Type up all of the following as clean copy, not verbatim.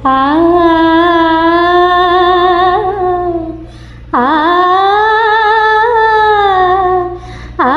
আ আ আ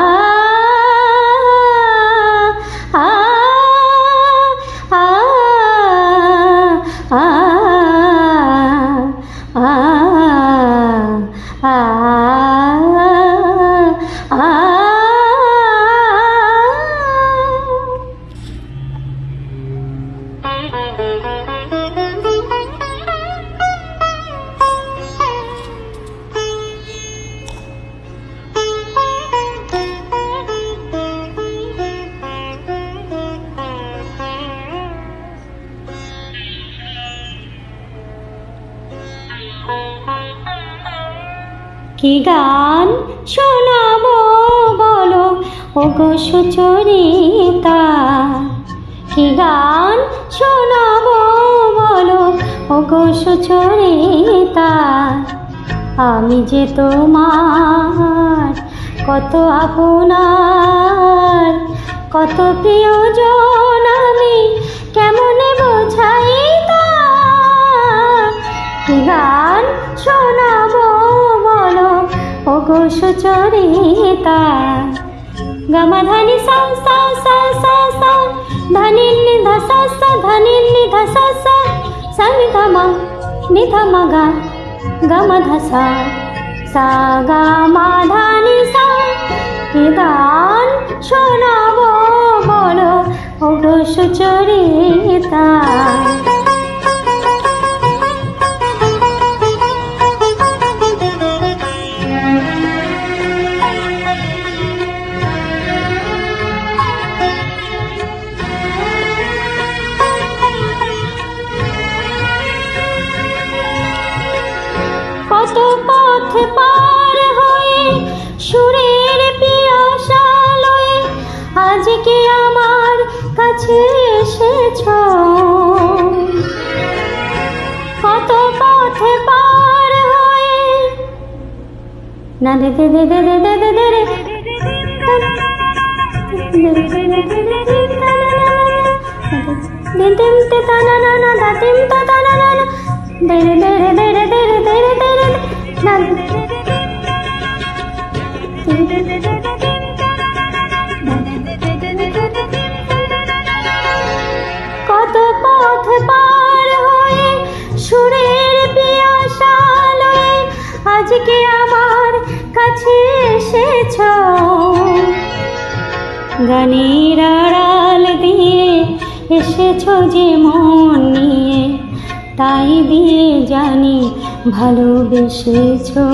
কি গান শোনাবো বলো ওগো সুচরিতা, কি গান শোনাবো বলো ওগো সুচরিতা। আমি যে তোমার কত আপনার, কত প্রিয়জন, আমি কেমনে বোঝাই তা। কি গান শোনাবো বলো ওগো সুচরিতা। গামা ধানি সা সা সা সা সা, ধানি নি ধা সা সা, ধানি নি ধা সা সা, সা নি ধা মা নি ধা মা গা, গামা ধা সা সা গা মা ধানি সা। কি গান শোনাবো বলো ওগো সুচরিতা। কত পথ পার হয়ে সুরের পিয়াসা লয়ে আজকে আমার কাছে এসেছো। কত পথ পার হয়ে না দে দে দে দে দে দে দে রে দিন দিন তে তা না না না দা দিন তা তা না না দে রে দে রে দে রে দে রে দে রে দে রে না। কত পথ পার হয়ে সুরের পিয়াসা লয়ে আজকে আমার কাছে এসেছো। গানের আড়াল দিয়ে এসেছো যে মন নিয়ে, তাই দিয়ে জানি ভালোবেসেছো।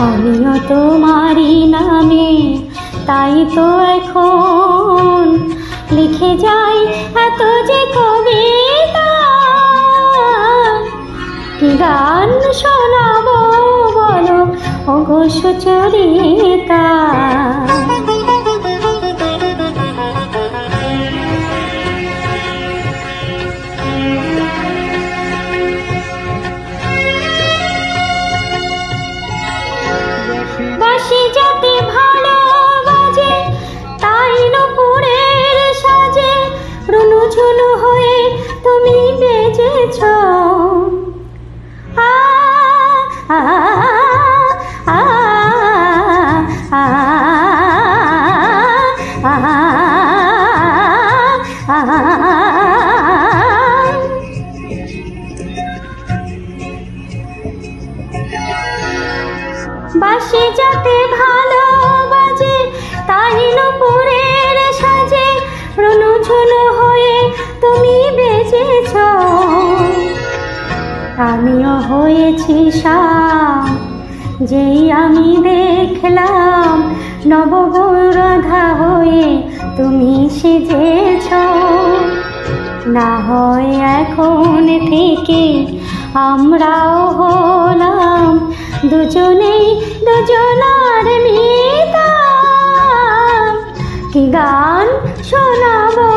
আমিও তোমারই নামে তাই তো এখন লিখে যাই এত যে কবিতা। কি গান শোনাবো বলো ওগো সুচরিতা। বাঁশি যাতে ভালো বাজে তাই নুপুরের সাজে রুনু ঝুনু হয়ে তুমি বেজেছো। আ আ আ আ আ বাঁশি যাতে ভালো বাজে তাই নুপুরের সাজে রুনু ঝুনু হয়ে তুমি বেজেছো। আমিও হয়েছি শাম যেই আমি দেখলাম নবগৌরধা হয়ে তুমি সেজেছো। না হয় এখন থেকে আমরাও হলাম দুজনেই দুজনার মিতা। কি গান শোনাবো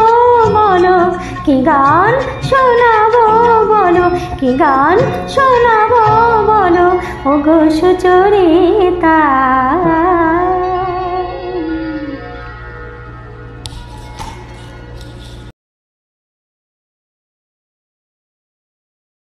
বলো, কি গান শোনাবো বলো, কি গান শোনাবো বলো ওগো সুচরিতা।